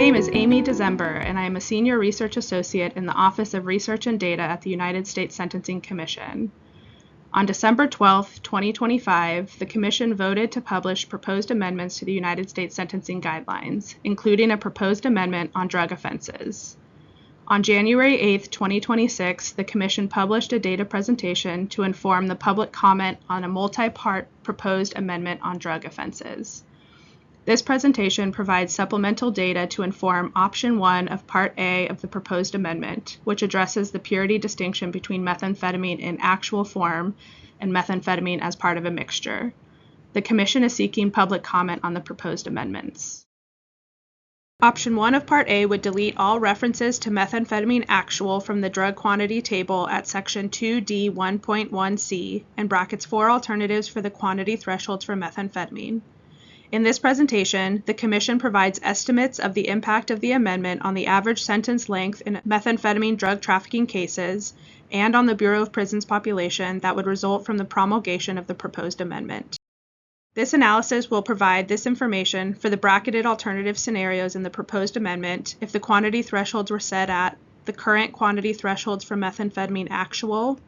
name is Amy December, and I am a Senior Research Associate in the Office of Research and Data at the United States Sentencing Commission. On December 12, 2025, the Commission voted to publish proposed amendments to the United States Sentencing Guidelines, including a proposed amendment on drug offenses. On January 8, 2026, the Commission published a data presentation to inform the public comment on a multi-part proposed amendment on drug offenses. This presentation provides supplemental data to inform Option 1 of Part A of the proposed amendment, which addresses the purity distinction between methamphetamine in actual form and methamphetamine as part of a mixture. The Commission is seeking public comment on the proposed amendments. Option 1 of Part A would delete all references to methamphetamine actual from the drug quantity table at Section 2D 1.1c and brackets 4 alternatives for the quantity thresholds for methamphetamine. In this presentation, the Commission provides estimates of the impact of the amendment on the average sentence length in methamphetamine drug trafficking cases and on the Bureau of Prisons population that would result from the promulgation of the proposed amendment. This analysis will provide this information for the bracketed alternative scenarios in the proposed amendment if the quantity thresholds were set at the current quantity thresholds for methamphetamine actual,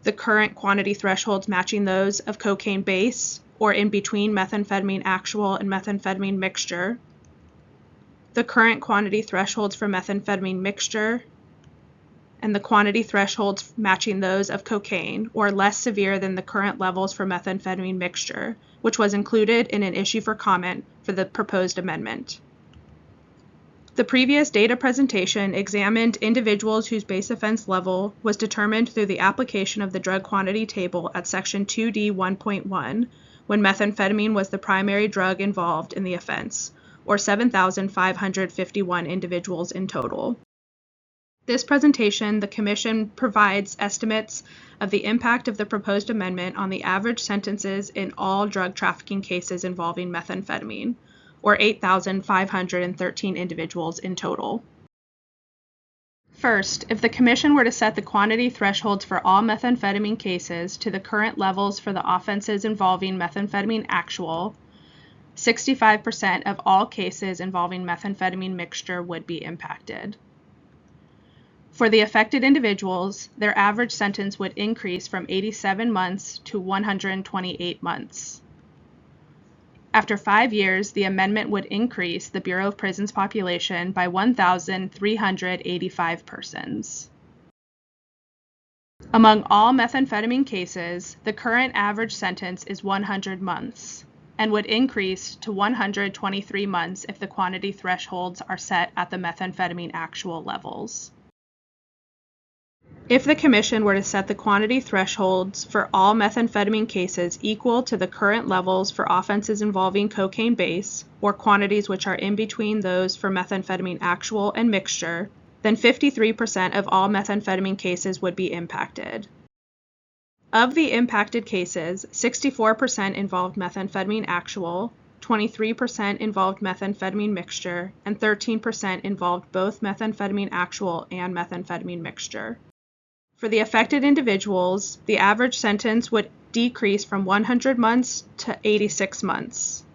the current quantity thresholds matching those of cocaine base, or in between methamphetamine actual and methamphetamine mixture, the current quantity thresholds for methamphetamine mixture, and the quantity thresholds matching those of cocaine, or less severe than the current levels for methamphetamine mixture, which was included in an issue for comment for the proposed amendment. The previous data presentation examined individuals whose base offense level was determined through the application of the drug quantity table at Section 2D 1.1, when methamphetamine was the primary drug involved in the offense, or 7,551 individuals in total. This presentation, the Commission provides estimates of the impact of the proposed amendment on the average sentences in all drug trafficking cases involving methamphetamine, or 8,513 individuals in total. First, if the Commission were to set the quantity thresholds for all methamphetamine cases to the current levels for the offenses involving methamphetamine actual, 65% of all cases involving methamphetamine mixture would be impacted. For the affected individuals, their average sentence would increase from 87 months to 128 months. After 5 years, the amendment would increase the Bureau of Prisons population by 1,385 persons. Among all methamphetamine cases, the current average sentence is 100 months and would increase to 123 months if the quantity thresholds are set at the methamphetamine actual levels. If the Commission were to set the quantity thresholds for all methamphetamine cases equal to the current levels for offenses involving cocaine base, or quantities which are in between those for methamphetamine actual and mixture, then 53% of all methamphetamine cases would be impacted. Of the impacted cases, 64% involved methamphetamine actual, 23% involved methamphetamine mixture, and 13% involved both methamphetamine actual and methamphetamine mixture. For the affected individuals, the average sentence would decrease from 100 months to 86 months.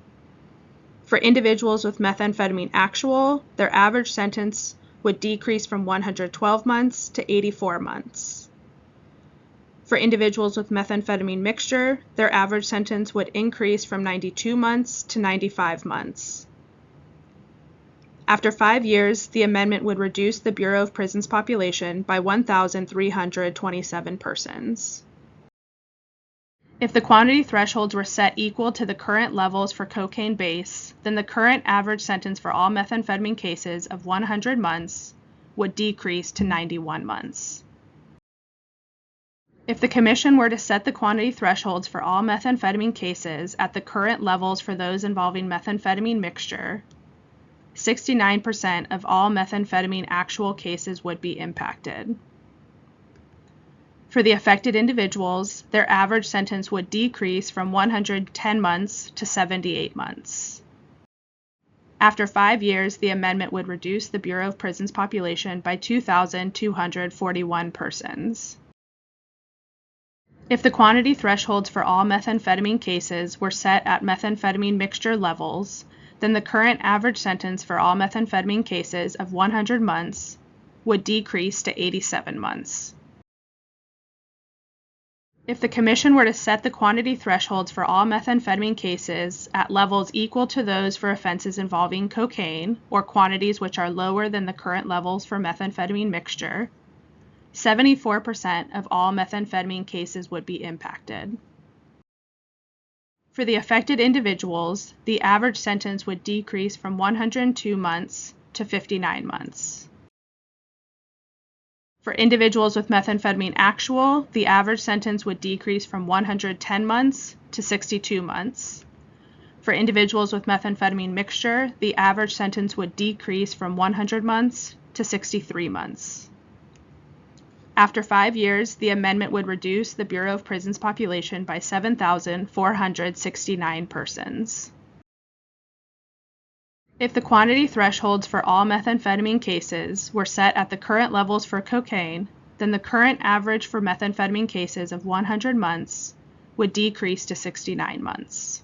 For individuals with methamphetamine actual, their average sentence would decrease from 112 months to 84 months. For individuals with methamphetamine mixture, their average sentence would increase from 92 months to 95 months. After 5 years, the amendment would reduce the Bureau of Prisons population by 1,327 persons. If the quantity thresholds were set equal to the current levels for cocaine base, then the current average sentence for all methamphetamine cases of 100 months would decrease to 91 months. If the Commission were to set the quantity thresholds for all methamphetamine cases at the current levels for those involving methamphetamine mixture, 69% of all methamphetamine actual cases would be impacted. For the affected individuals, their average sentence would decrease from 110 months to 78 months. After 5 years, the amendment would reduce the Bureau of Prisons population by 2,241 persons. If the quantity thresholds for all methamphetamine cases were set at methamphetamine mixture levels, then the current average sentence for all methamphetamine cases of 100 months would decrease to 87 months. If the Commission were to set the quantity thresholds for all methamphetamine cases at levels equal to those for offenses involving cocaine, or quantities which are lower than the current levels for methamphetamine mixture, 74% of all methamphetamine cases would be impacted. For the affected individuals, the average sentence would decrease from 102 months to 59 months. For individuals with methamphetamine actual, the average sentence would decrease from 110 months to 62 months. For individuals with methamphetamine mixture, the average sentence would decrease from 100 months to 63 months. After 5 years, the amendment would reduce the Bureau of Prisons population by 7,469 persons. If the quantity thresholds for all methamphetamine cases were set at the current levels for cocaine, then the current average for methamphetamine cases of 100 months would decrease to 69 months.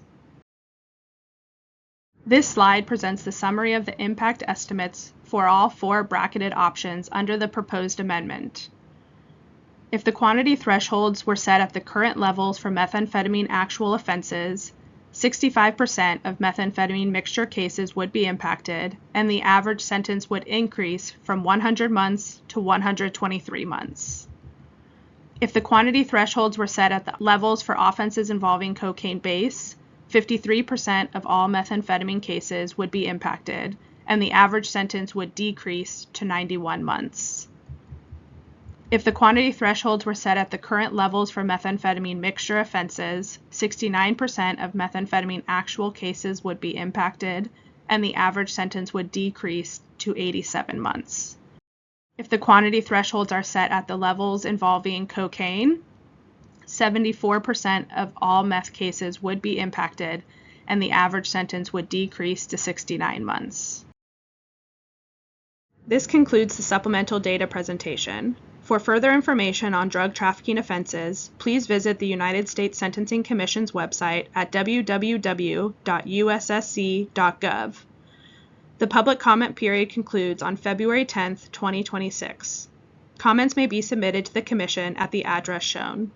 This slide presents the summary of the impact estimates for all 4 bracketed options under the proposed amendment. If the quantity thresholds were set at the current levels for methamphetamine actual offenses, 65% of methamphetamine mixture cases would be impacted, and the average sentence would increase from 100 months to 123 months. If the quantity thresholds were set at the levels for offenses involving cocaine base, 53% of all methamphetamine cases would be impacted, and the average sentence would decrease to 91 months. If the quantity thresholds were set at the current levels for methamphetamine mixture offenses, 69% of methamphetamine actual cases would be impacted, and the average sentence would decrease to 87 months. If the quantity thresholds are set at the levels involving cocaine, 74% of all meth cases would be impacted, and the average sentence would decrease to 69 months. This concludes the supplemental data presentation. For further information on drug trafficking offenses, please visit the United States Sentencing Commission's website at www.ussc.gov. The public comment period concludes on February 10, 2026. Comments may be submitted to the Commission at the address shown.